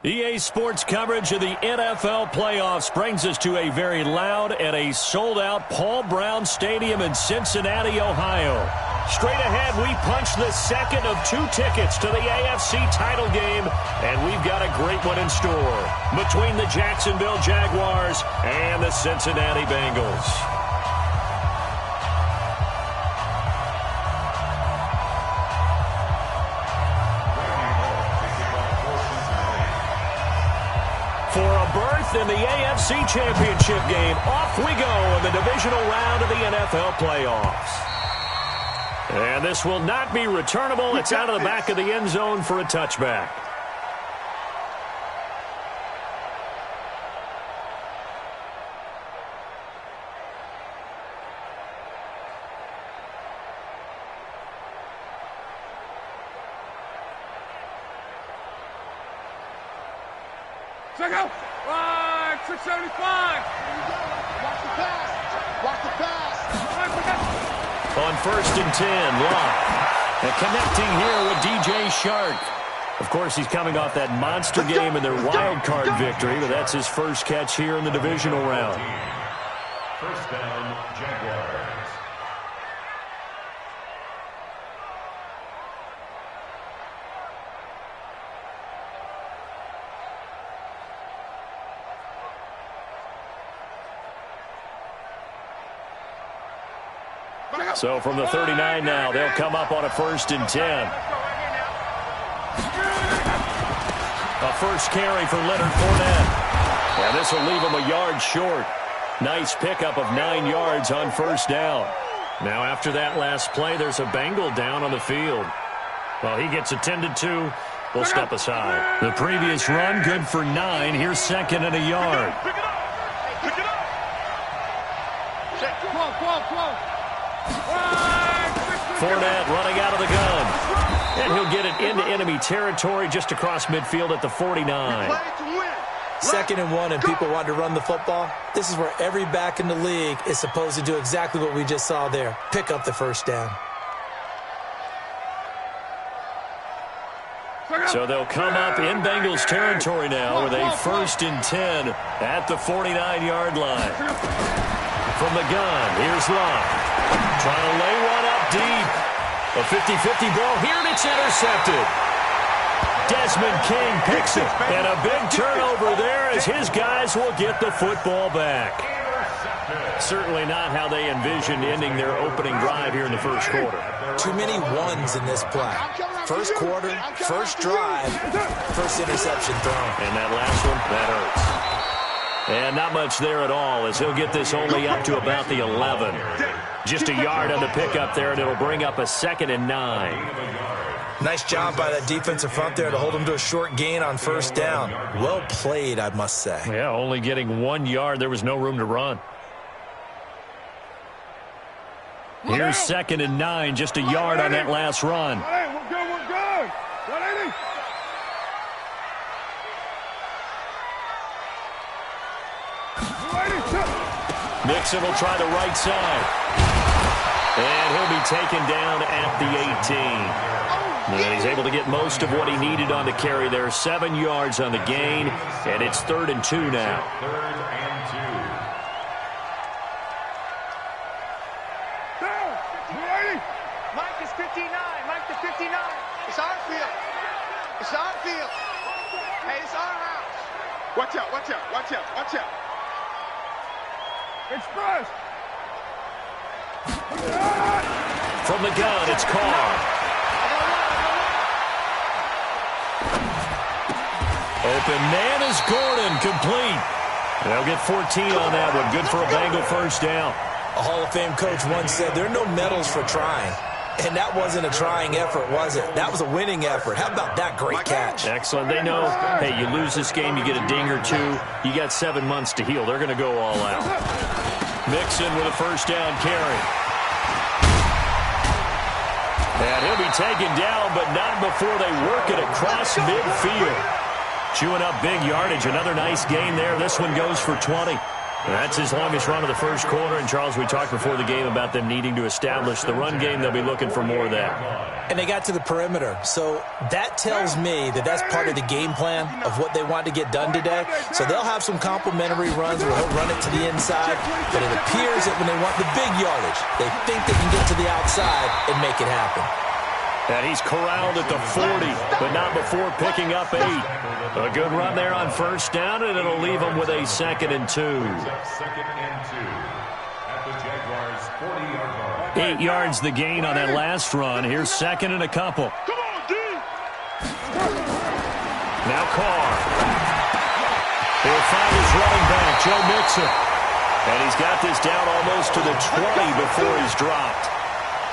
EA Sports coverage of the NFL playoffs brings us to a very loud and a sold-out Paul Brown Stadium in Cincinnati, Ohio. Straight ahead, we punch the second of 2 tickets to the AFC title game, and we've got a great one in store between the Jacksonville Jaguars and the Cincinnati Bengals. For a berth in the AFC Championship game, off we go in the divisional round of the NFL playoffs. And this will not be returnable. It's out of the back of the end zone for a touchback. Check out. 675. Watch the pass. Watch the pass. On 1st and 10, Locke. And connecting here with DJ Shark. Of course, he's coming off that monster game in their wild card victory, but that's his first catch here in the divisional round. First down, Jaguars. So from the 39 now, they'll come up on a 1st and 10. A first carry for Leonard Fournette. And this will leave him a yard short. Nice pickup of 9 yards on 1st down. Now after that last play, there's a Bengal down on the field. Well, he gets attended to. We'll step aside. The previous run, good for 9. Here's 2nd and a yard. Pick it up. Pick it up. Come on. Fournette running out of the gun. And he'll get it into enemy territory just across midfield at the 49. 2nd and 1 and people want to run the football. This is where every back in the league is supposed to do exactly what we just saw there. Pick up the 1st down. So they'll come up in Bengals territory now with a 1st and 10 at the 49-yard line. From the gun, here's Locke. Trying to lay one up deep. A 50-50 ball here, and it's intercepted. Desmond King picks it. And a big turnover there as his guys will get the football back. Certainly not how they envisioned ending their opening drive here in the first quarter. Too many ones in this play. First quarter, first drive, first interception thrown. And that last one, that hurts. And not much there at all as he'll get this only up to about the 11. Just a yard on the pickup there, and it'll bring up a 2nd and 9. Nice job by that defensive front there to hold him to a short gain on 1st down. Well played, I must say. Yeah, only getting 1 yard. There was no room to run. Here's 2nd and 9, just a yard on that last run. Hey, we're good. 180. Mixon will try the right side. And he'll be taken down at the 18. And he's able to get most of what he needed on the carry there. 7 yards on the gain. And it's 3rd and 2 now. 3rd and 2. Mike is 59. Mike is 59. It's our field. It's our field. Hey, it's our house. Watch out. Express. From the gun, it's Carr. Open man is Gordon, complete. They'll get 14 on that one. Good for a Bengal 1st down. A Hall of Fame coach once said there are no medals for trying. And that wasn't a trying effort, was it? That was a winning effort. How about that great catch? Excellent. They know, hey, you lose this game, you get a ding or 2. You got 7 months to heal. They're going to go all out. Mixon with a 1st down carry. And he'll be taken down, but not before they work it across midfield. Chewing up big yardage. Another nice gain there. This one goes for 20. That's his longest run of the first quarter. And, Charles, we talked before the game about them needing to establish the run game. They'll be looking for more of that. And they got to the perimeter. So that tells me that that's part of the game plan of what they want to get done today. So they'll have some complementary runs where he'll run it to the inside. But it appears that when they want the big yardage, they think they can get to the outside and make it happen. And he's corralled at the 40, but not before picking up 8. A good run there on first down, and it'll leave him with a 2nd and 2. 2nd and 2 at the Jaguars' 40-yard line. 8 yards the gain on that last run. Here's 2nd and a couple. Come on, D. Now Carr. He'll find his running back, Joe Mixon. And he's got this down almost to the 20 before he's dropped.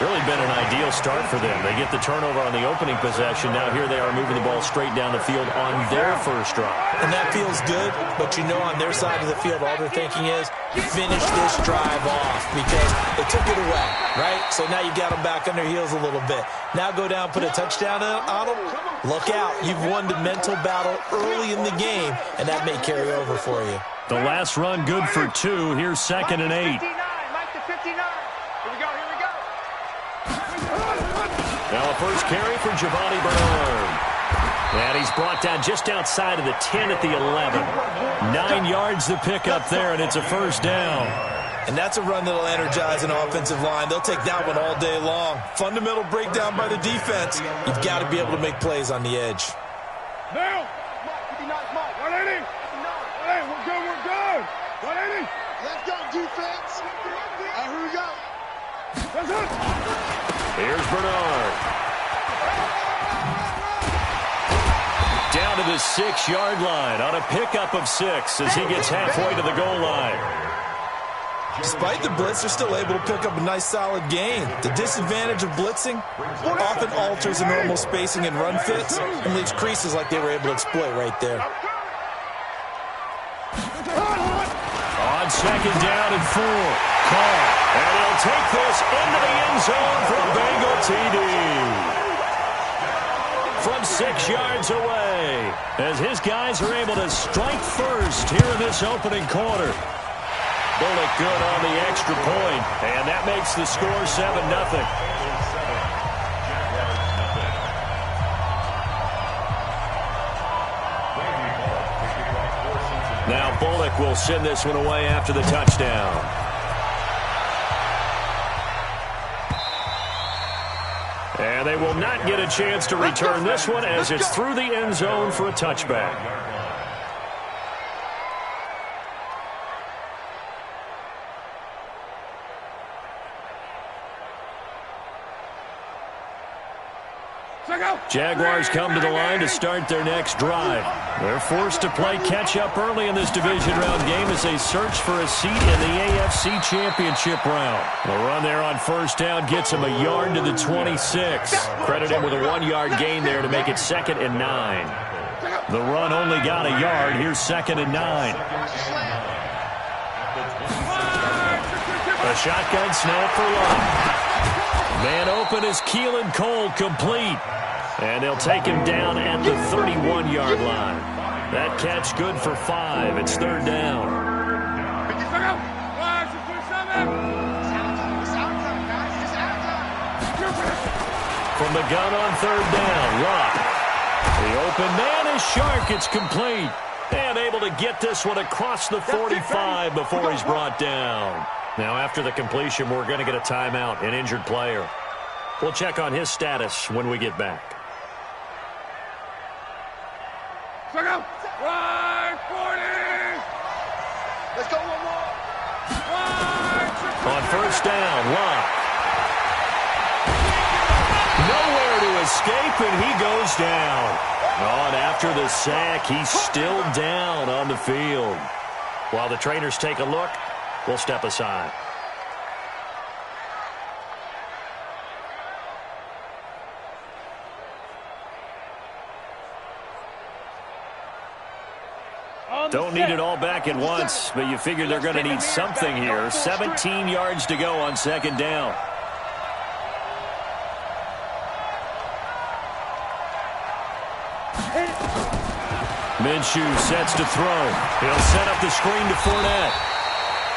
Really been an ideal start for them. They get the turnover on the opening possession. Now here they are moving the ball straight down the field on their first drive. And that feels good, but you know on their side of the field, all they're thinking is, finish this drive off because they took it away, right? So now you got them back on their heels a little bit. Now go down, put a touchdown on them. Look out. You've won the mental battle early in the game, and that may carry over for you. The last run good for 2. Here's 2nd and 8. Mike to 59. Here we go. Now a first carry for Giovanni Bernard. And he's brought down just outside of the 10 at the 11. 9 yards to pick up there, and it's a first down. And that's a run that'll energize an offensive line. They'll take that one all day long. Fundamental breakdown by the defense. You've got to be able to make plays on the edge. Now. Mike, 59, Mike. 180. Hey, we're good. 180. Let's go, defense. All right, here we go. That's it. Here's Bernard. Down to the 6-yard line on a pickup of 6 as he gets halfway to the goal line. Despite the blitz, they're still able to pick up a nice solid gain. The disadvantage of blitzing often alters the normal spacing and run fits and leaves creases like they were able to exploit right there. On 2nd down and 4. Carr. And he'll take this into the end zone for a Bengal TD. From 6 yards away, as his guys are able to strike first here in this opening quarter. Bullock good on the extra point, and that makes the score 7-0. Now Bullock will send this one away after the touchdown. And they will not get a chance to return this one as it's through the end zone for a touchback. Jaguars come to the line to start their next drive. They're forced to play catch-up early in this division round game as they search for a seat in the AFC Championship round. The run there on first down gets him a yard to the 26. Credit him with a 1-yard gain there to make it 2nd and 9. The run only got a yard. Here's 2nd and 9. A shotgun snap for Love. Man open is Keelan Cole, complete. And they'll take him down at the 31-yard line. That catch good for 5. It's 3rd down. From the gun on 3rd down, Locke. The open man is Shark. It's complete. And able to get this one across the 45 before he's brought down. Now, after the completion, we're going to get a timeout, an injured player. We'll check on his status when we get back. Right, 40. Let's go one more. On first down, Locke. Nowhere to escape, and he goes down. Oh, and after the sack, he's still down on the field. While the trainers take a look, we'll step aside. Don't need it all back at once, but you figure they're going to need something here. 17 yards to go on 2nd down. Minshew sets to throw. He'll set up the screen to Fournette.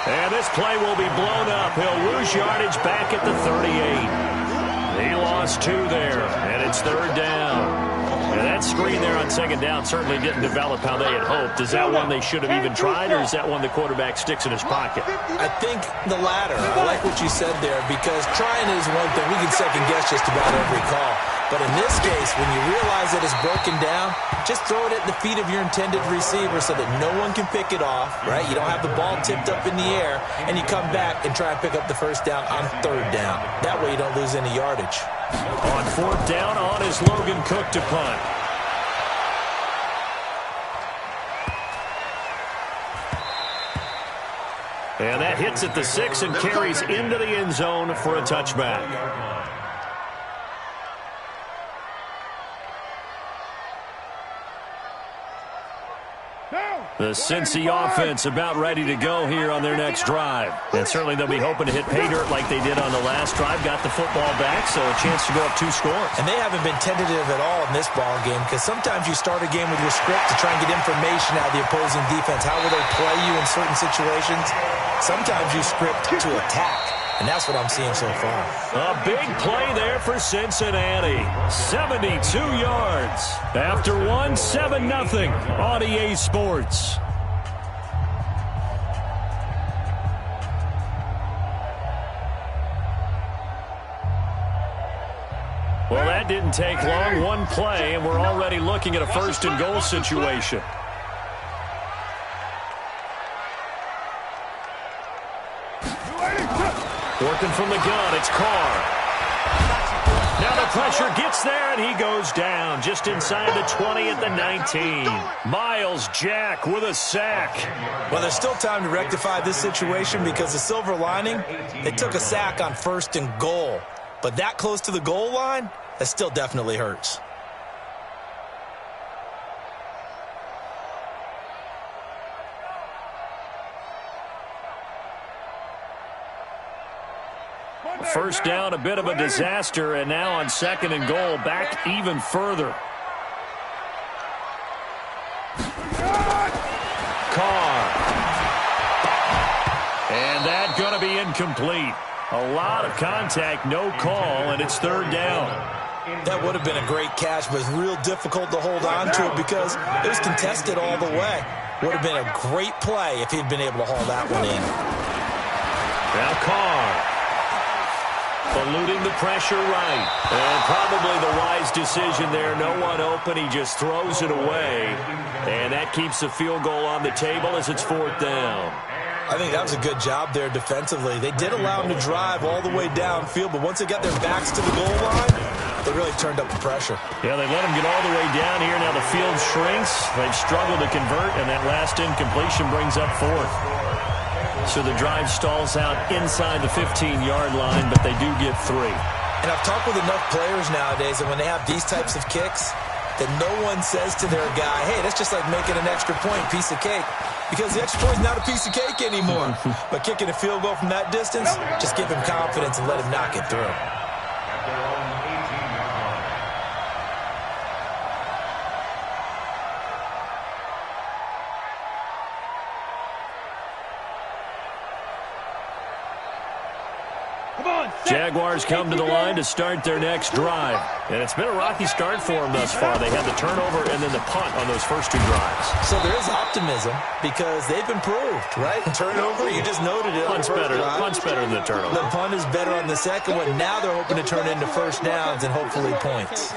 And this play will be blown up. He'll lose yardage back at the 38. He lost 2 there, and it's 3rd down. And that screen there on 2nd down certainly didn't develop how they had hoped. Is that one they should have even tried, or is that one the quarterback sticks in his pocket? I think the latter. I like what you said there, because trying is one thing. We can second-guess just about every call. But in this case, when you realize that it's broken down, just throw it at the feet of your intended receiver so that no one can pick it off, right? You don't have the ball tipped up in the air, and you come back and try and pick up the 1st down on 3rd down. That way you don't lose any yardage. On 4th down, on is Logan Cook to punt. And that hits at the 6 and carries into the end zone for a touchback. The Cincy offense about ready to go here on their next drive. And certainly they'll be hoping to hit pay dirt like they did on the last drive. Got the football back, so a chance to go up 2 scores. And they haven't been tentative at all in this ball game, because sometimes you start a game with your script to try and get information out of the opposing defense. How will they play you in certain situations? Sometimes you script to attack. And that's what I'm seeing so far. A big play there for Cincinnati. 72 yards. After 1, 7-0 on EA Sports. Well, that didn't take long. 1 play, and we're already looking at a 1st and goal situation. Working from the gun, it's Carr. Now the pressure gets there, and he goes down just inside the 20 at the 19. Miles Jack with a sack. Well, there's still time to rectify this situation, because the silver lining, they took a sack on 1st and goal. But that close to the goal line, that still definitely hurts. First down, a bit of a disaster, and now on 2nd and goal, back even further. Carr. And that going to be incomplete. A lot of contact, no call, and it's 3rd down. That would have been a great catch, but it's real difficult to hold on to it because it was contested all the way. Would have been a great play if he'd been able to haul that one in. Now Carr. Eluding the pressure right. And probably the wise decision there. No one open. He just throws it away. And that keeps the field goal on the table as it's 4th down. I think that was a good job there defensively. They did allow him to drive all the way downfield, but once they got their backs to the goal line, they really turned up the pressure. Yeah, they let him get all the way down here. Now the field shrinks. They've struggled to convert, and that last incompletion brings up 4th. So the drive stalls out inside the 15-yard line, but they do get 3. And I've talked with enough players nowadays that when they have these types of kicks, that no one says to their guy, hey, that's just like making an extra point, piece of cake. Because the extra point is not a piece of cake anymore. But kicking a field goal from that distance, just give him confidence and let him knock it through. Jaguars come to the line to start their next drive. And it's been a rocky start for them thus far. They had the turnover and then the punt on those first 2 drives. So there is optimism because they've improved, right? Turnover, you just noted it. Punt's better than the turnover. The punt is better on the second one. Now they're hoping to turn into 1st downs and hopefully points.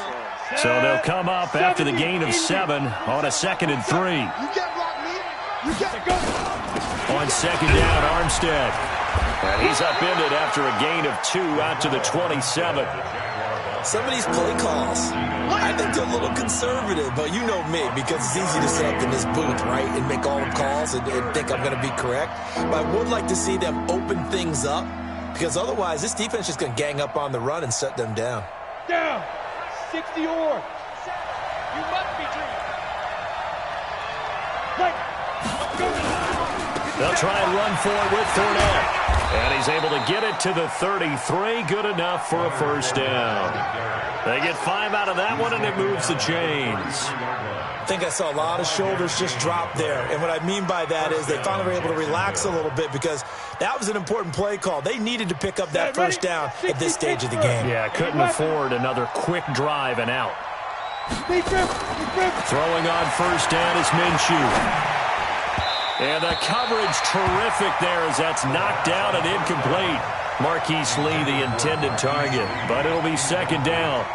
So they'll come up after the gain of 7 on a 2nd and 3. You can't block me. You can't go. On 2nd down, Armstead. And he's upended after a gain of 2 out to the 27. Some of these play calls, I think they're a little conservative, but you know me, because it's easy to sit up in this booth, right, and make all the calls and think I'm going to be correct. But I would like to see them open things up, because otherwise this defense is just going to gang up on the run and shut them down. Down. 60 or. You must be dreaming. Right. Go. They'll try and run for it with Fournette. And he's able to get it to the 33. Good enough for a first down. They get 5 out of that one, and it moves the chains. I think I saw a lot of shoulders just drop there. And what I mean by that is they finally were able to relax a little bit because that was an important play call. They needed to pick up that first down at this stage of the game. Yeah, couldn't afford another quick drive and out. Throwing on first down is Minshew. And the coverage terrific there as that's knocked down and incomplete. Marquise Lee, the intended target, but it'll be second down.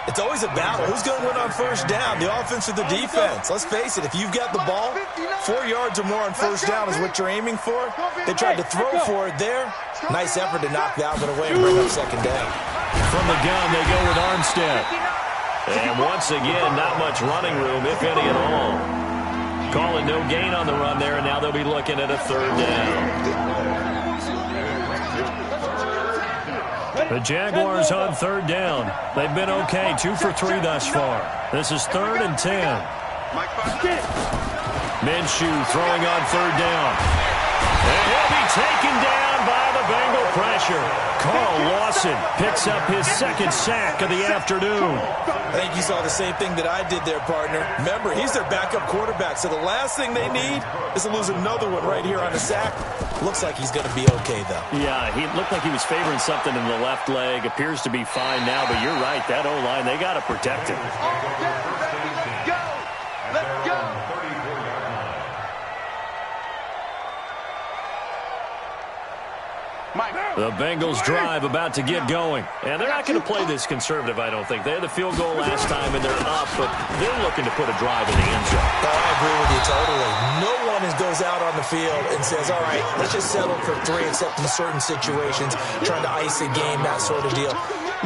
It's always a battle. Who's going to win on first down, the offense or the defense? Let's face it, if you've got the ball, 4 yards or more on first down is what you're aiming for. They tried to throw for it there. Nice effort to knock that one away and bring up second down. From the gun, they go with Armstead. And once again, not much running room, if any at all. Calling no gain on the run there, and now they'll be looking at a third down. The Jaguars on third down. They've been okay, 2 for 3 thus far. This is 3rd and 10. Minshew throwing on third down. And he'll be taken down by the Bengal pressure. Carl Lawson picks up his second sack of the afternoon. I think you saw the same thing that I did there, partner. Remember, he's their backup quarterback, so the last thing they need is to lose another one right here on the sack. Looks like he's going to be okay, though. Yeah, he looked like he was favoring something in the left leg. Appears to be fine now, but you're right. That O-line, they got to protect him. Let's go. The Bengals drive about to get going. And they're not going to play this conservative, I don't think. They had the field goal last time, and they're up, but they're looking to put a drive in the end zone. Oh, I agree with you totally. No one goes out on the field and says, all right, let's just settle for 3, except in certain situations, trying to ice a game, that sort of deal.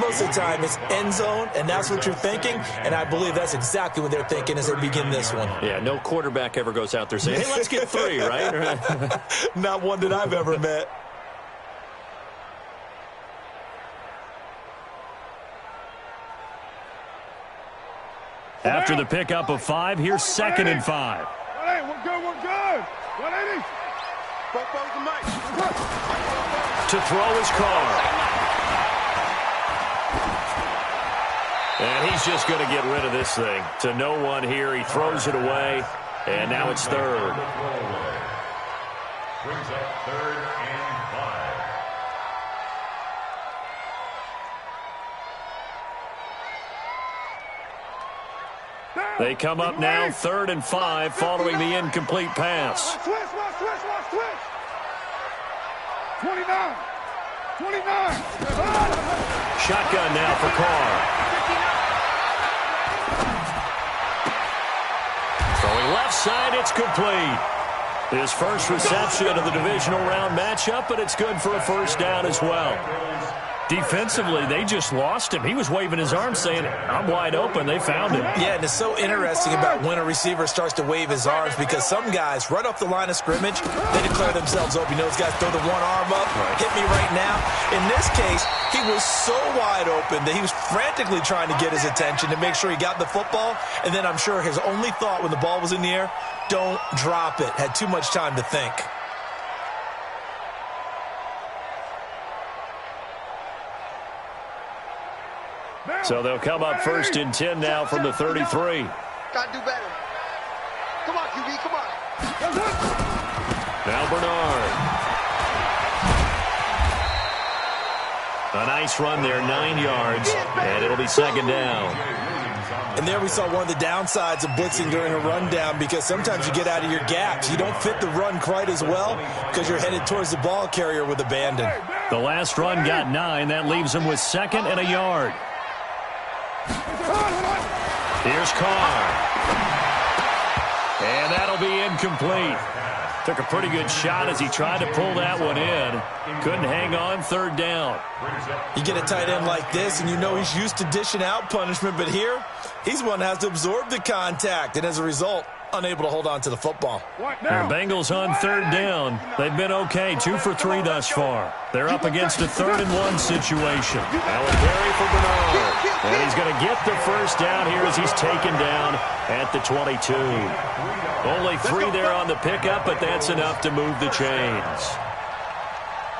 Most of the time, it's end zone, and that's what you're thinking, and I believe that's exactly what they're thinking as they begin this one. Yeah, no quarterback ever goes out there saying, hey, let's get 3, right? Not one that I've ever met. After the pickup of 5, here's 2nd and 5. Hey, we're good, we're good. 180. To throw his car. And he's just going to get rid of this thing. To no one here. He throws it away. And now it's 3rd. Brings up 3rd and 5. They come up now 3rd and 5 following the incomplete pass. Switch. 29. Shotgun now for Carr. Throwing left side, it's complete. His first reception of the divisional round matchup, but it's good for a first down as well. Defensively, they just lost him. He was waving his arms saying, I'm wide open. They found him. Yeah, and it's so interesting about when a receiver starts to wave his arms because some guys, right off the line of scrimmage, they declare themselves open. You know, those guys throw the one arm up, hit me right now. In this case, he was so wide open that he was frantically trying to get his attention to make sure he got the football. And then I'm sure his only thought when the ball was in the air, don't drop it. Had too much time to think. So they'll come up 1st and 10 now from the 33. Gotta do better. Come on, QB, come on. Now Bernard. A nice run there, 9 yards, and it'll be 2nd down. And there we saw one of the downsides of blitzing during a rundown because sometimes you get out of your gaps. You don't fit the run quite as well because you're headed towards the ball carrier with abandon. The last run got 9. That leaves him with 2nd and a yard. Here's Carr. And that'll be incomplete. Took a pretty good shot as he tried to pull that one in. Couldn't hang on, 3rd down. You get a tight end like this, and you know he's used to dishing out punishment, but here, he's one that has to absorb the contact, and as a result, unable to hold on to the football. The Bengals on third down. They've been okay, 2 for 3 thus far. They're up against a 3rd-and-1 situation. Now a carry for Bernard. And he's going to get the first down here as he's taken down at the 22. Only 3 there on the pickup, but that's enough to move the chains.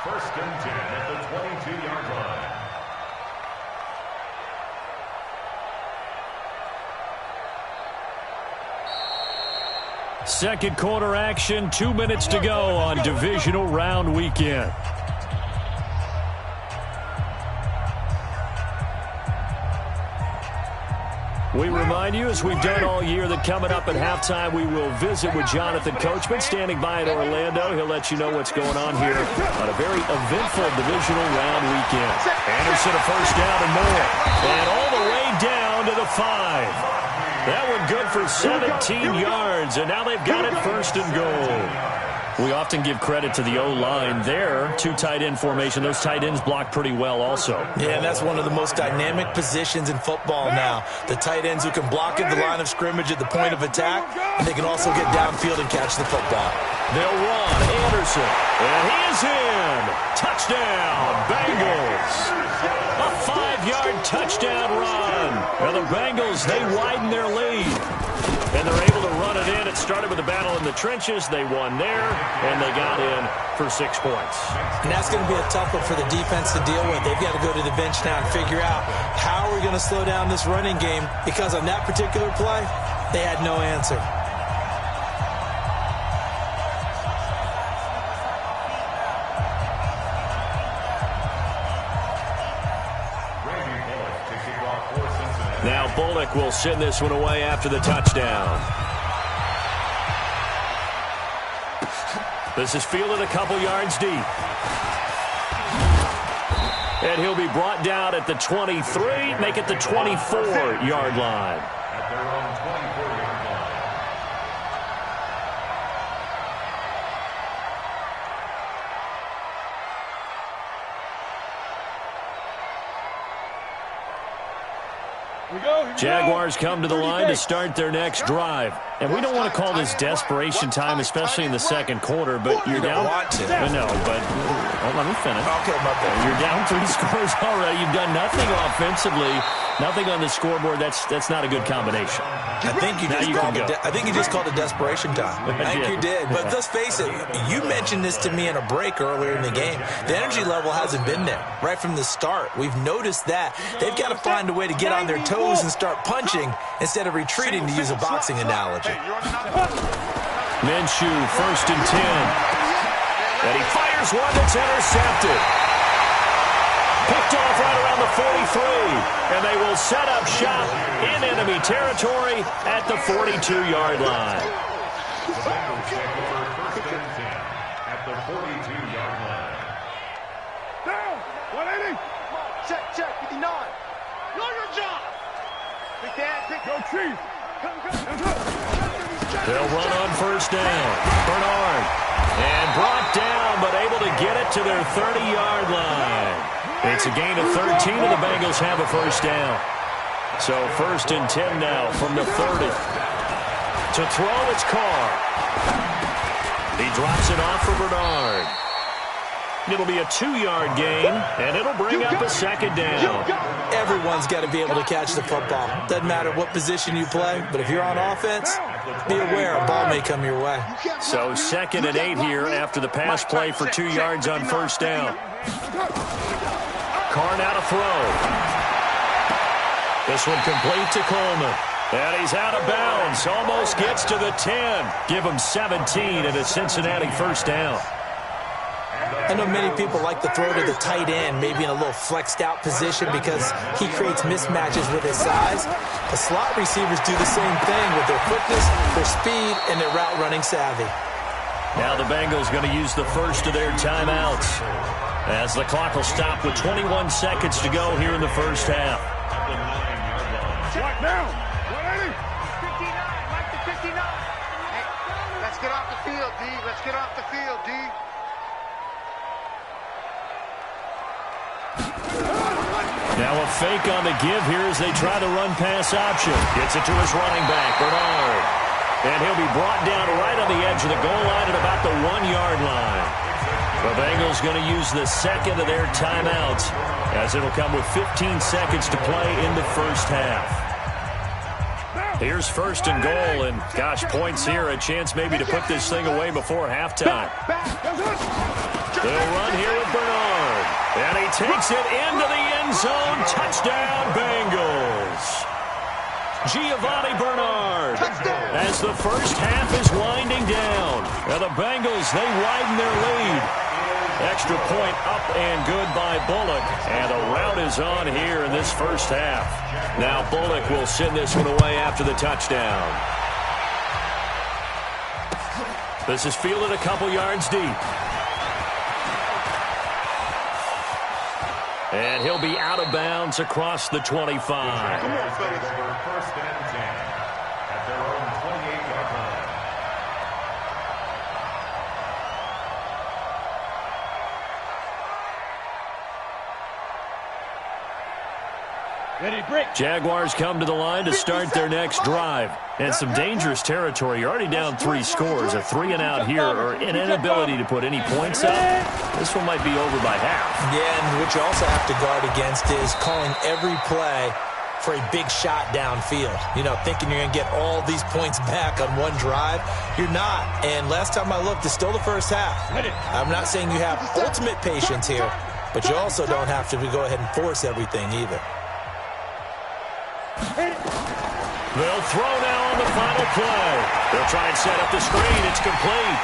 1st and 10 at the 22-yard line. Second quarter action, 2 minutes to go on divisional round weekend. We remind you, as we've done all year, that coming up at halftime, we will visit with Jonathan Coachman, standing by in Orlando. He'll let you know what's going on here on a very eventful divisional round weekend. Anderson a first down and more. And all the way down to the 5. That one good for 17 yards, and now they've got it 1st and goal. We often give credit to the O-line there. 2 tight end formation. Those tight ends block pretty well also. Yeah, and that's one of the most dynamic positions in football now. The tight ends who can block at the line of scrimmage at the point of attack, and they can also get downfield and catch the football. They'll run. Anderson. And he is in. Touchdown, Bengals. A 5-yard touchdown run. Now the Bengals, they widen their lead. And they're able to run it in. It started with a battle in the trenches. They won there, and they got in for 6 points. And that's going to be a tough one for the defense to deal with. They've got to go to the bench now and figure out how we're going to slow down this running game, because on that particular play, they had no answer. Now Bullock will send this one away after the touchdown. This is fielded a couple yards deep. And he'll be brought down at the 23, make it the 24-yard line. At their own 24-yard line. Jaguars come to the line to start their next drive. And we don't want to call this desperation time, especially in the second quarter, but you're down. Want to. No, but let me finish. Okay, my bad. You're down 3 scores already. You've done nothing offensively, nothing on the scoreboard. That's not a good combination. I think you just called it desperation time. I think you did. But let's face it, you mentioned this to me in a break earlier in the game. The energy level hasn't been there right from the start. We've noticed that. They've got to find a way to get on their toes and start punching instead of retreating, to use a boxing analogy. Minshew, 1st and 10. And he fires one that's intercepted. Picked off right around the 43. And they will set up shop in enemy territory at the 42-yard line. The Bengals take over 1st and 10 at the 42-yard line. Down. 180. Check. 59. Know your job. Big Dad, go Chief. They'll run on 1st down. Bernard. And brought down, but able to get it to their 30-yard line. It's a gain of 13, and the Bengals have a 1st down. So 1st and 10 now from the 30. To throw, it's Carr. He drops it off for Bernard. It'll be a 2-yard gain, and it'll bring up a 2nd down. Everyone's got to be able to catch the football. Doesn't matter what position you play, but if you're on offense, be aware a ball may come your way. So 2nd and 8 here after the pass play for 2 yards on 1st down. Carr now to throw. This one complete to Coleman. And he's out of bounds. Almost gets to the 10. Give him 17 and a Cincinnati 1st down. I know many people like to throw to the tight end, maybe in a little flexed out position because he creates mismatches with his size. The slot receivers do the same thing with their quickness, their speed, and their route running savvy. Now the Bengals going to use the first of their timeouts as the clock will stop with 21 seconds to go here in the first half. Right now. 180. 59. Mike to 59. Hey, let's get off the field, D. Let's get off the field, D. Now a fake on the give here as they try the run-pass option. Gets it to his running back, Bernard. And he'll be brought down right on the edge of the goal line at about the 1-yard line. The Bengals going to use the second of their timeouts, as it'll come with 15 seconds to play in the first half. Here's first and goal, and gosh, points here, a chance maybe to put this thing away before halftime. They'll run here with Bernard, and he takes it into the end zone. Touchdown, Bengals. Giovanni Bernard, as the first half is winding down. Now the Bengals, they widen their lead. Extra point up and good by Bullock. And the rout is on here in this first half. Now Bullock will send this one away after the touchdown. This is fielded a couple yards deep. And he'll be out of bounds across the 25. First and 10 at their own 28-yard line. Jaguars come to the line to start their next drive. And some dangerous territory. You're already down 3 scores. A 3-and-out here, or an inability to put any points up. This one might be over by half. Yeah, and what you also have to guard against is calling every play for a big shot downfield. You know, thinking you're going to get all these points back on one drive. You're not. And last time I looked, it's still the first half. I'm not saying you have ultimate patience here, but you also don't have to go ahead and force everything either. They'll throw now on the final play. They'll try and set up the screen. It's complete.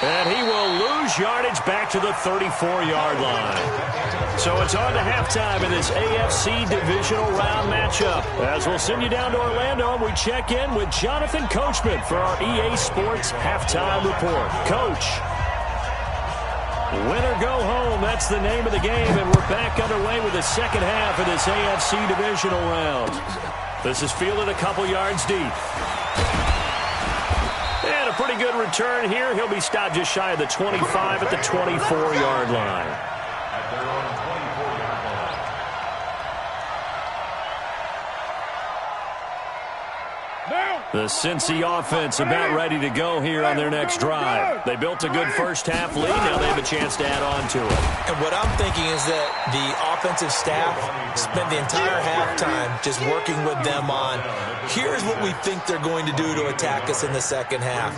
And he will lose yardage back to the 34-yard line. So it's on to halftime in this AFC divisional round matchup. As we'll send you down to Orlando, we check in with Jonathan Coachman for our EA Sports Halftime Report. Coach. Win or go home, that's the name of the game, and we're back underway with the second half of this AFC divisional round. This is fielded a couple yards deep. And a pretty good return here. He'll be stopped just shy of the 25 at the 24-yard line. At their own 24-yard line. The Cincy offense about ready to go here on their next drive. They built a good first half lead. Now they have a chance to add on to it. And what I'm thinking is that the offensive staff spent the entire halftime just working with them on, here's what we think they're going to do to attack us in the second half.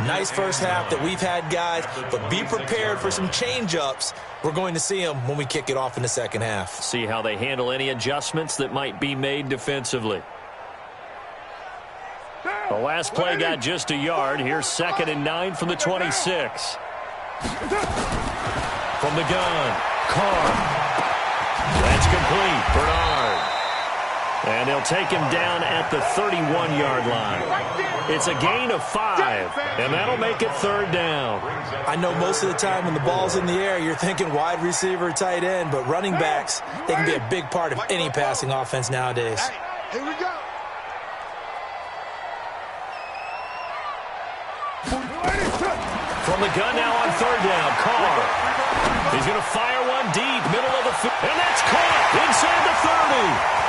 Nice first half that we've had, guys, but be prepared for some change-ups. We're going to see them when we kick it off in the second half. See how they handle any adjustments that might be made defensively. The last play got just a yard. Here's 2nd and 9 from the 26. From the gun, Carr. That's complete. Bernard. And they'll take him down at the 31-yard line. It's a gain of 5, and that'll make it 3rd down. I know most of the time when the ball's in the air, you're thinking wide receiver, tight end, but running backs, they can be a big part of any passing offense nowadays. Here we go. From the gun now on 3rd down, Carr. He's going to fire one deep, middle of the field, and that's caught inside the 30.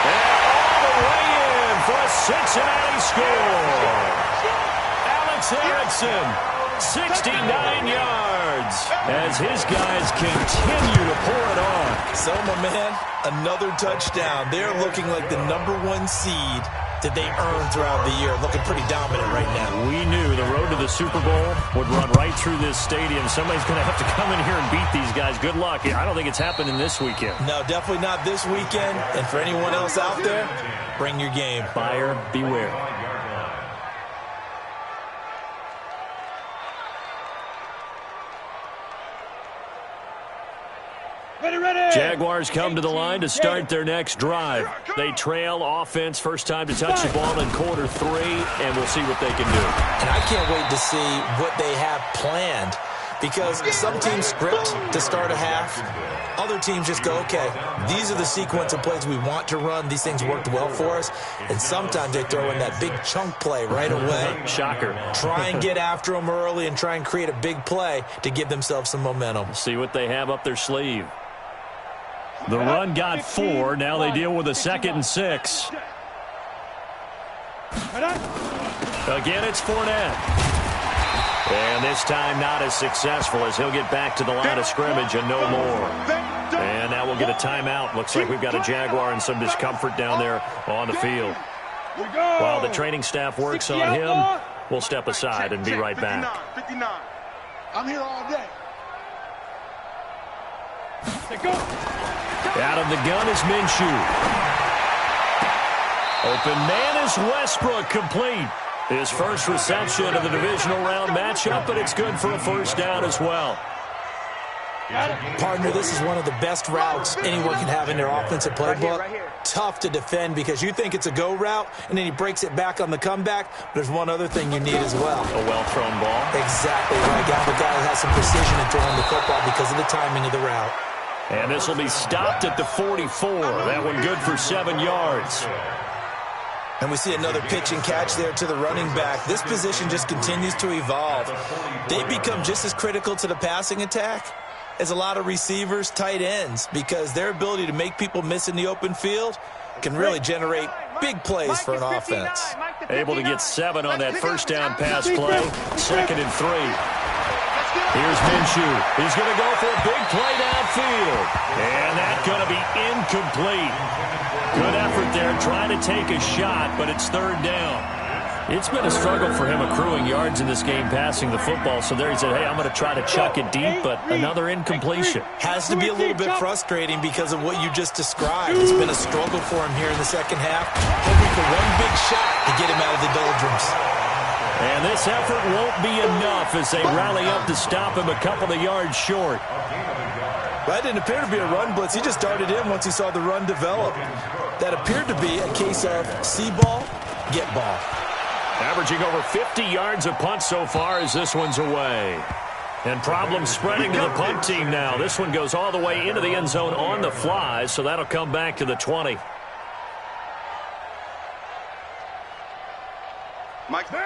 And all the way in for a Cincinnati score. Alex Erickson, 69 yards, as his guys continue to pour it on. So, my man, another touchdown. They're looking like the #1 seed that they earned throughout the year, looking pretty dominant right now. We knew the road to the Super Bowl would run right through this stadium. Somebody's going to have to come in here and beat these guys. Good luck. I don't think it's happening this weekend. No, definitely not this weekend. And for anyone else out there, bring your game. Buyer beware. Jaguars come to the line to start their next drive. They trail offense, first time to touch the ball in quarter 3, and we'll see what they can do. And I can't wait to see what they have planned, because some teams script to start a half. Other teams just go, okay, these are the sequence of plays we want to run. These things worked well for us. And sometimes they throw in that big chunk play right away. Shocker. Try and get after them early and try and create a big play to give themselves some momentum. See what they have up their sleeve. The run got 4. Now they deal with a 2nd and 6. Again, it's Fournette. And this time not as successful as he'll get back to the line of scrimmage and no more. And now we'll get a timeout. Looks like we've got a Jaguar and some discomfort down there on the field. While the training staff works on him, we'll step aside and be right back. 59. I'm here all day. Out of the gun is Minshew. Open man is Westbrook, complete. His first reception of the divisional round matchup, but it's good for a first down as well. Partner, this is one of the best routes anyone can have in their offensive playbook. Tough to defend because you think it's a go route, and then he breaks it back on the comeback. There's one other thing you need as well. A well-thrown ball. Exactly right. You have a guy that has some precision in throwing the football because of the timing of the route. And this will be stopped at the 44. That one good for 7 yards. And we see another pitch and catch there to the running back. This position just continues to evolve. They become just as critical to the passing attack as a lot of receivers, tight ends, because their ability to make people miss in the open field can really generate big plays for an offense. Able to get 7 on that first down pass play. 2nd and 3. Here's Minshew. He's going to go for a big play downfield. And that's going to be incomplete. Good effort there trying to take a shot, but it's 3rd down. It's been a struggle for him accruing yards in this game passing the football. So there he said, hey, I'm going to try to chuck it deep, but another incompletion. Has to be a little bit frustrating because of what you just described. It's been a struggle for him here in the second half. Hoping for one big shot to get him out of the doldrums. And this effort won't be enough as they rally up to stop him a couple of yards short. That didn't appear to be a run blitz. He just darted in once he saw the run develop. That appeared to be a case of see ball, get ball. Averaging over 50 yards a punt so far as this one's away. And problems spreading to the punt team now. This one goes all the way into the end zone on the fly, so that'll come back to the 20.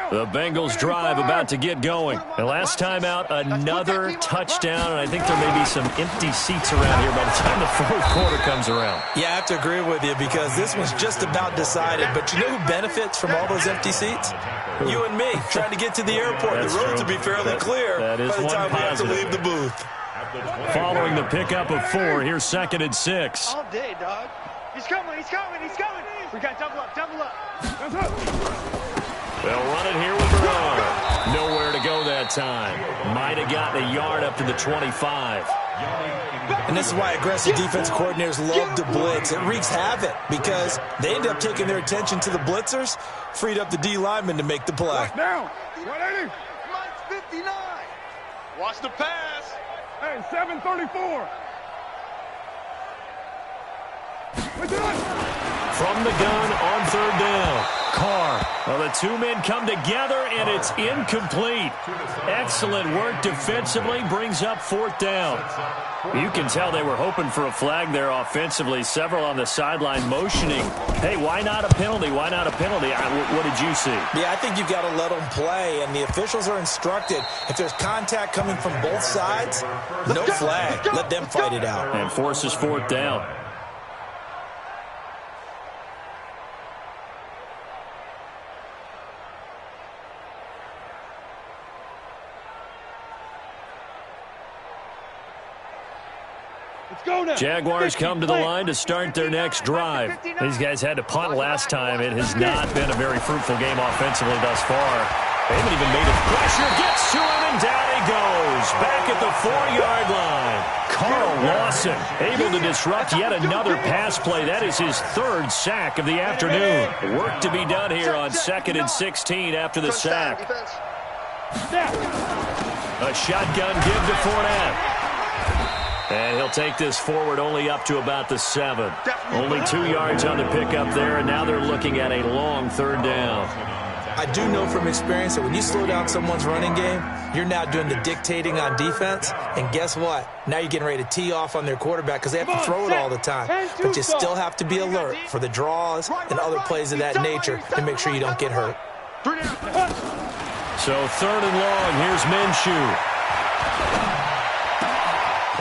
The Bengals drive about to get going. And last time out, another touchdown, and I think there may be some empty seats around here by the time the 4th quarter comes around. Yeah, I have to agree with you because this one's just about decided. But you know who benefits from all those empty seats? You and me, trying to get to the airport. That's the roads true. will be fairly clear that is by the time we have to positive. leave the booth. Following the pickup of 4, here's 2nd and 6. All day, dog. He's coming, he's coming, he's coming. We got double up, double up. That's up. They'll run it here with Burrow. Nowhere to go that time. Might have gotten a yard up to the 25. And this is why aggressive defense coordinators love to blitz. It wreaks havoc because they end up taking their attention to the blitzers, freed up the D lineman to make the play. Down. 180. Mike's 59. Watch the pass. Hey, 734. We're done. From the gun on 3rd down. Carr. Well, the 2 men come together, and it's incomplete. Excellent work defensively. Brings up 4th down. You can tell they were hoping for a flag there offensively. Several on the sideline motioning. Hey, why not a penalty? Why not a penalty? What did you see? Yeah, I think you've got to let them play, and the officials are instructed. If there's contact coming from both sides, no flag. Let them fight it out. And forces 4th down. Jaguars come to the line to start their next drive. These guys had to punt last time. It has not been a very fruitful game offensively thus far. They haven't even made it. Pressure gets to him, and down he goes. Back at the 4-yard line. Carl Lawson able to disrupt yet another pass play. That is his 3rd sack of the afternoon. Work to be done here on 2nd and 16 after the sack. A shotgun give to Fournette. And he'll take this forward only up to about the 7. Only 2 yards on the pickup there, and now they're looking at a long 3rd down. I do know from experience that when you slow down someone's running game, you're now doing the dictating on defense. And guess what? Now you're getting ready to tee off on their quarterback because they have to throw it all the time. But you still have to be alert for the draws and other plays of that nature to make sure you don't get hurt. So 3rd and long, here's Minshew.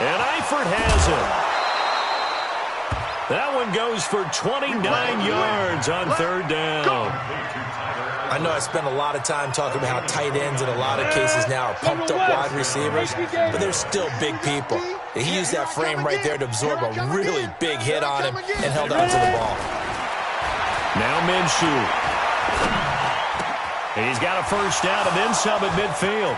And Eifert has That one goes for 29 yards on third down. I know I spent a lot of time talking about how tight ends in a lot of cases now are pumped up wide receivers, but they're still big people. He used that frame right there to absorb a really big hit on him and held on to the ball. Now Minshew. He's got a first down and then some at midfield.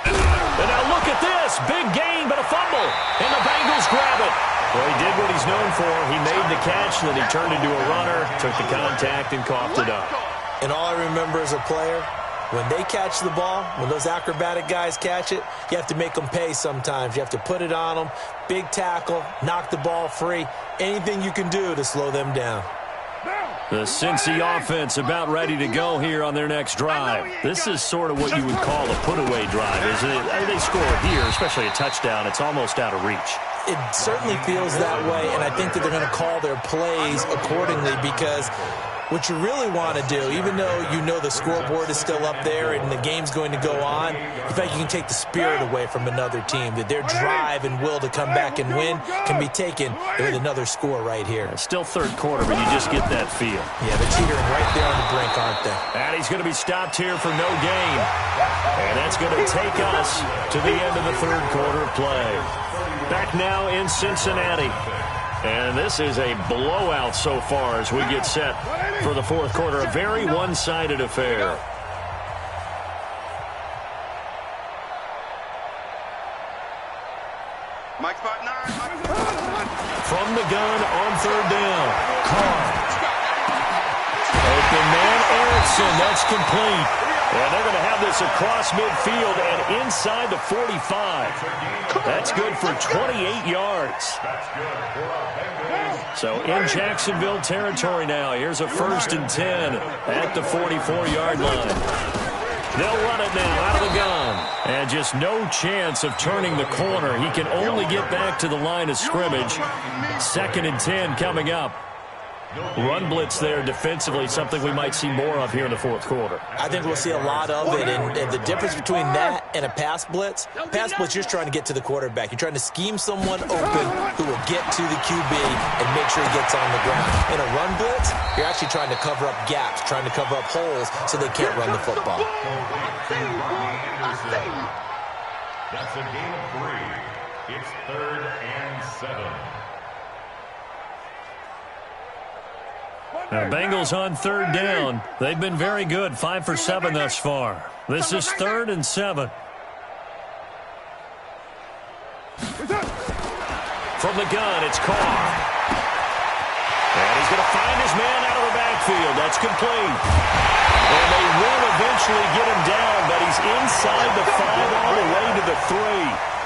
And now look at this. Big gain, but a fumble. And the Bengals grab it. Well, he did what he's known for. He made the catch, then he turned into a runner, took the contact, and coughed it up. And all I remember as a player, when they catch the ball, when those acrobatic guys catch it, you have to make them pay sometimes. You have to put it on them, big tackle, knock the ball free, anything you can do to slow them down. The Cincy offense about ready to go here on their next drive. This is sort of what you would call a put-away drive, isn't it? They score here, especially a touchdown. It's almost out of reach. It certainly feels that way, and I think that they're going to call their plays accordingly because what you really want to do, even though you know the scoreboard is still up there and the game's going to go on, in fact, you can take the spirit away from another team, that their drive and will to come back and win can be taken with another score right here. It's still third quarter, but you just get that feel. Yeah, they're teetering right there on the brink, aren't they? And he's going to be stopped here for no gain. And that's going to take us to the end of the third quarter of play. Back now in Cincinnati. And this is a blowout so far as we get set for the fourth quarter. A very one-sided affair. Mike spot 9. From the gun on third down. Carr. Open man Erickson. That's complete. And they're going to have this across midfield and inside the 45. That's good for 28 yards. So in Jacksonville territory now. Here's a 1st and 10 at the 44-yard line. They'll run it now out of the gun. And just no chance of turning the corner. He can only get back to the line of scrimmage. 2nd and 10 coming up. Run blitz there defensively, something we might see more of here in the fourth quarter. I think we'll see a lot of it, and the difference between that and a pass blitz, you're just trying to get to the quarterback. You're trying to scheme someone open who will get to the QB and make sure he gets on the ground. In a run blitz, you're actually trying to cover up gaps, trying to cover up holes so they can't run the football. That's a gain of 3. It's 3rd and 7. The Bengals on third down. They've been very good, 5 for 7 thus far. This is 3rd and 7. From the gun, it's Carr. And he's going to find his man out of the backfield. That's complete. And they will eventually get him down, but he's inside the 5 all the way to the 3.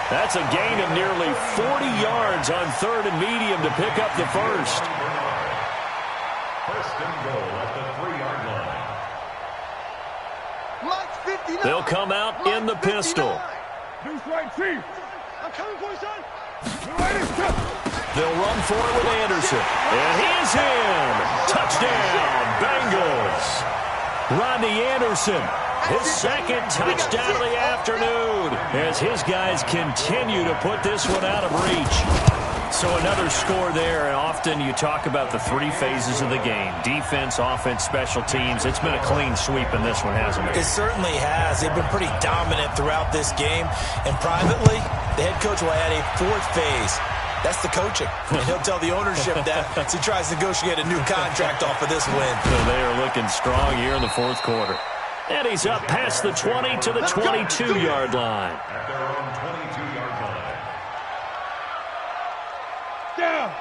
That's a gain of nearly 40 yards on 3rd and medium to pick up the first. 1st and goal at the 3-yard line. They'll come out in the pistol. They'll run for it with Anderson. And he is in. Touchdown, Bengals. Rodney Anderson, his 2nd touchdown of the afternoon as his guys continue to put this one out of reach. So another score there, and often you talk about the 3 phases of the game. Defense, offense, special teams. It's been a clean sweep in this one, hasn't it? It certainly has. They've been pretty dominant throughout this game. And privately, the head coach will add a 4th phase. That's the coaching. And he'll tell the ownership that as he tries to negotiate a new contract off of this win. So they are looking strong here in the fourth quarter. And he's up past the 20 to the 22-yard line. At their own 22-yard line.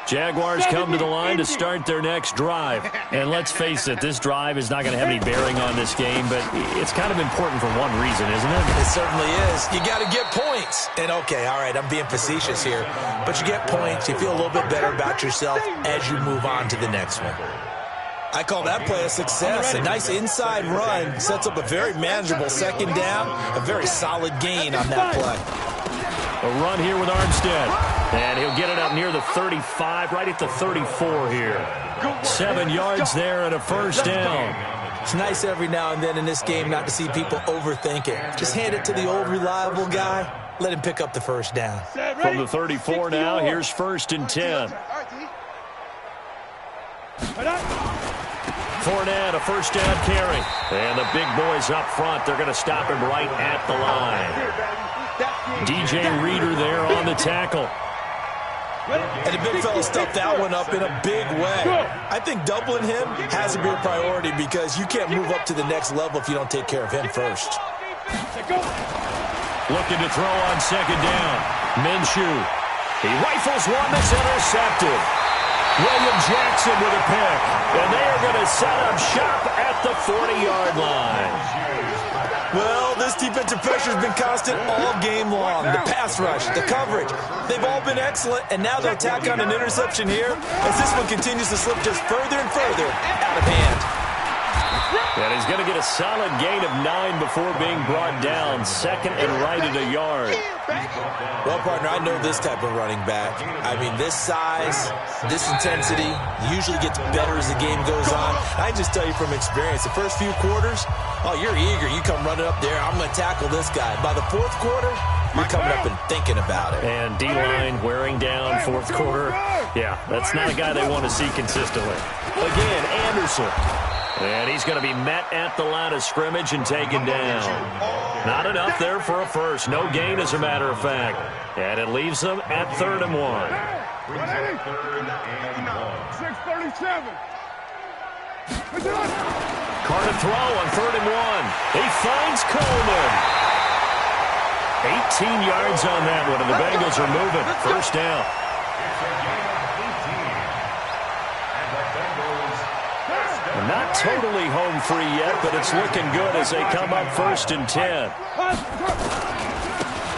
Jaguars come to the line to start their next drive. And let's face it, this drive is not going to have any bearing on this game, but it's kind of important for one reason, isn't it? It certainly is. You got to get points. And okay, all right, I'm being facetious here, but you get points, you feel a little bit better about yourself as you move on to the next one. I call that play a success. A nice inside run sets up a very manageable 2nd down, a very solid gain on that play. A run here with Armstead. And he'll get it up near the 35, right at the 34 here. 7 yards there and a first down. It's nice every now and then in this game not to see people overthink it. Just hand it to the old reliable guy. Let him pick up the first down. From the 34 now, here's 1st and 10. Fournette, a first down carry. And the big boys up front, they're going to stop him right at the line. DJ Reader there on the tackle. And the big fella stuffed that one up in a big way. I think doubling him has to be a priority because you can't move up to the next level if you don't take care of him first. Looking to throw on second down. Minshew. He rifles one that's intercepted. William Jackson with a pick. And they are going to set up shop at the 40-yard line. Well, this defensive pressure has been constant all game long. The pass rush, the coverage, they've all been excellent, and now they'll tack on an interception here as this one continues to slip just further and further out of hand. And he's going to get a solid gain of 9 before being brought down. Second and right at a yard. Well, partner, I know this type of running back. I mean, this size, this intensity usually gets better as the game goes on. I just tell you from experience, the first few quarters, oh, you're eager. You come running up there, I'm going to tackle this guy. By the fourth quarter, you're coming up and thinking about it. And D-line wearing down fourth quarter. Yeah, that's not a guy they want to see consistently. Again, Anderson. And he's going to be met at the line of scrimmage and taken down. Not enough there for a first. No gain, as a matter of fact. And it leaves them at 3rd and 1. 6:37. Carr to throw on 3rd and 1. He finds Coleman. 18 yards on that one, and the Bengals are moving. First down. Not totally home free yet, but it's looking good as they come up 1st and 10.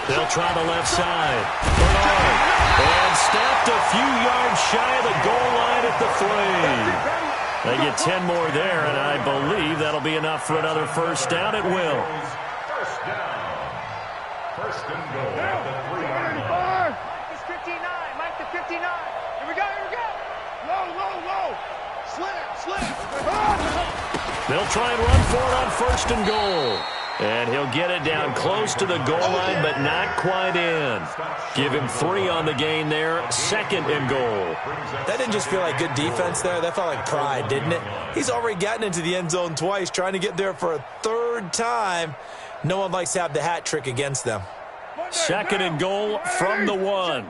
They'll try the left side. Bernard. And stopped a few yards shy of the goal line at the 3. They get 10 more there, and I believe that'll be enough for another first down. It will. First down. First and goal at the 3-yard line. Mike is 59. Mike to 59. Here we go. Here we go. Low. Slit. They'll try and run for it on 1st and goal. And he'll get it down close to the goal line, but not quite in. Give him 3 on the gain there. 2nd and goal. That didn't just feel like good defense there. That felt like pride, didn't it? He's already gotten into the end zone twice, trying to get there for a 3rd time. No one likes to have the hat trick against them. 2nd and goal from the 1.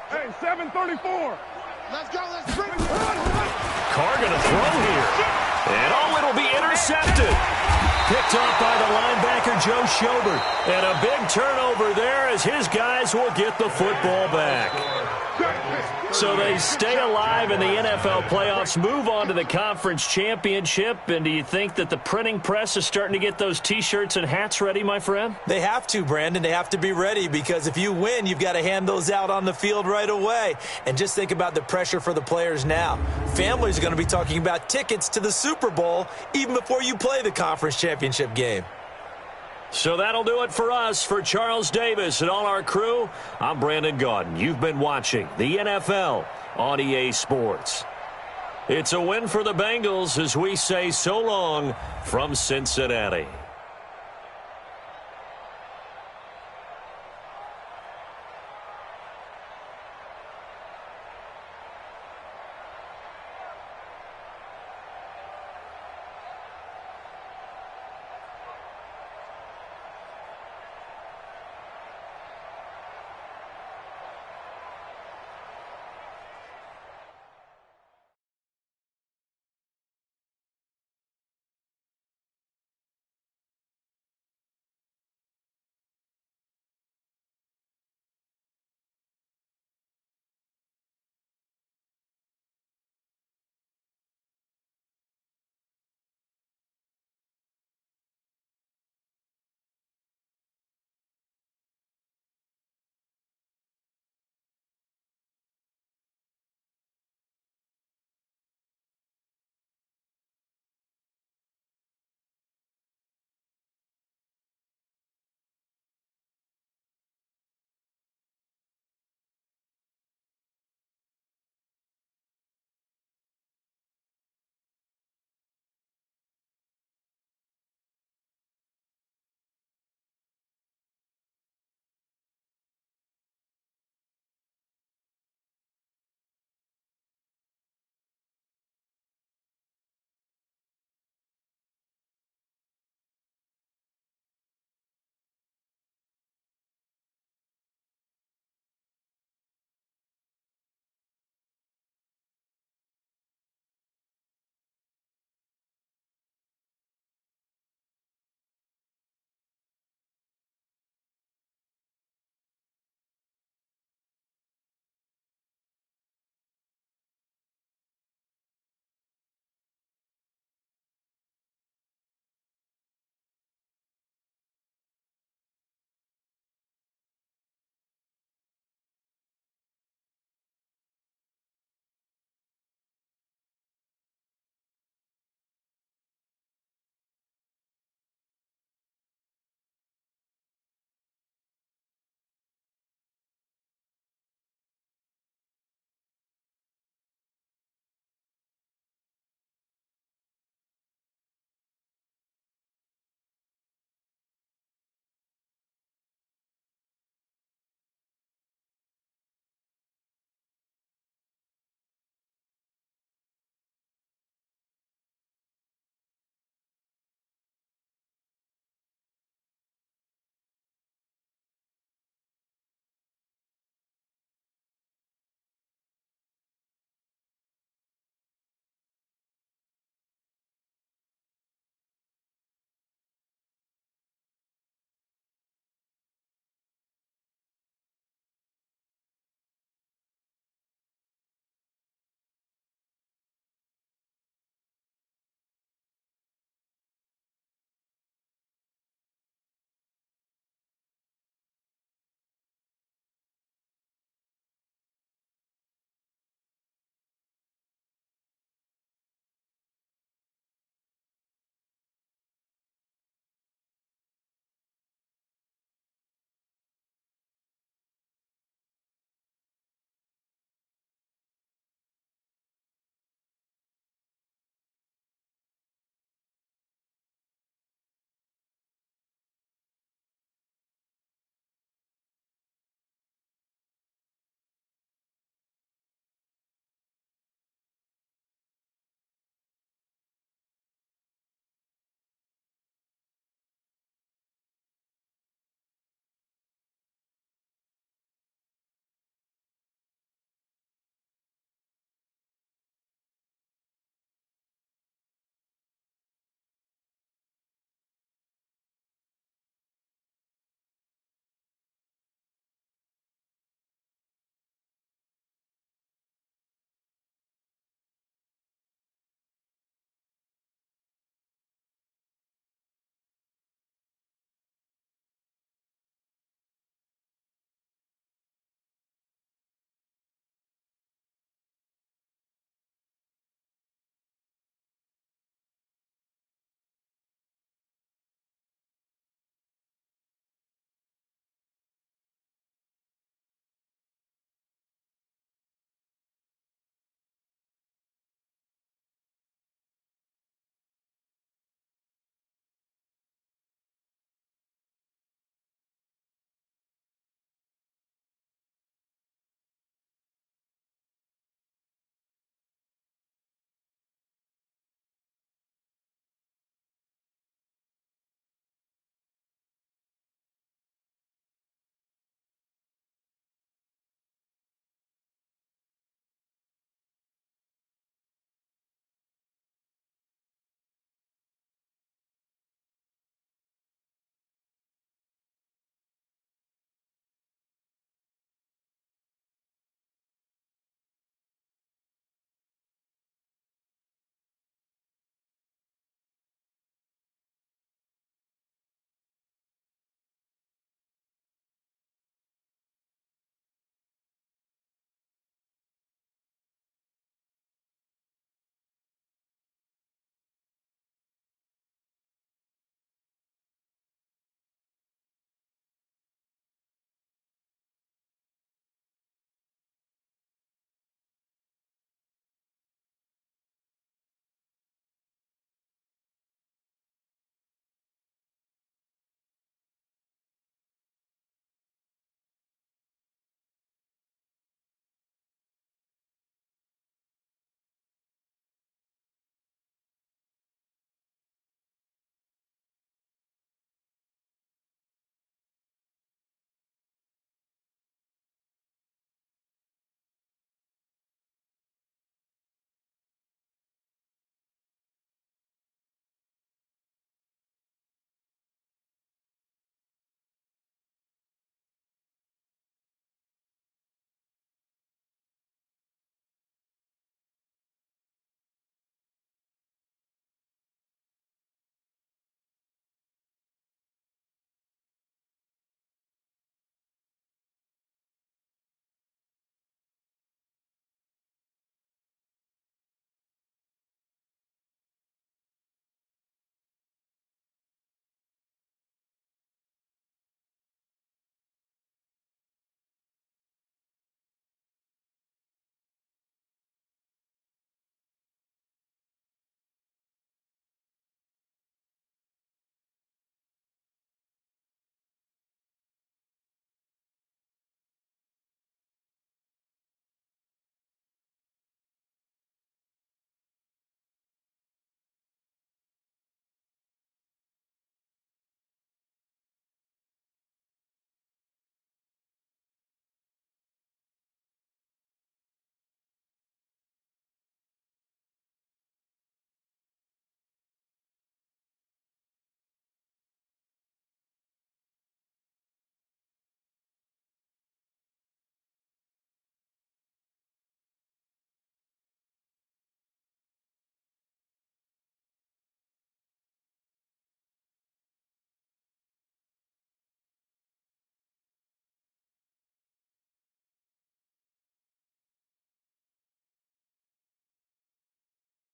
Hey, 7:34. Let's go. Let's bring it. Carr going to throw here. And it'll be intercepted. Picked off by the linebacker, Joe Schobert. And a big turnover there as his guys will get the football back. So they stay alive in the NFL playoffs, move on to the conference championship. And do you think that the printing press is starting to get those T-shirts and hats ready, my friend? They have to, Brandon. They have to be ready because if you win, you've got to hand those out on the field right away. And just think about the pressure for the players now. Families are going to be talking about tickets to the Super Bowl even before you play the conference championship game. So that'll do it for us. For Charles Davis and all our crew, I'm Brandon Gaudin. You've been watching the NFL on EA Sports. It's a win for the Bengals as we say so long from Cincinnati.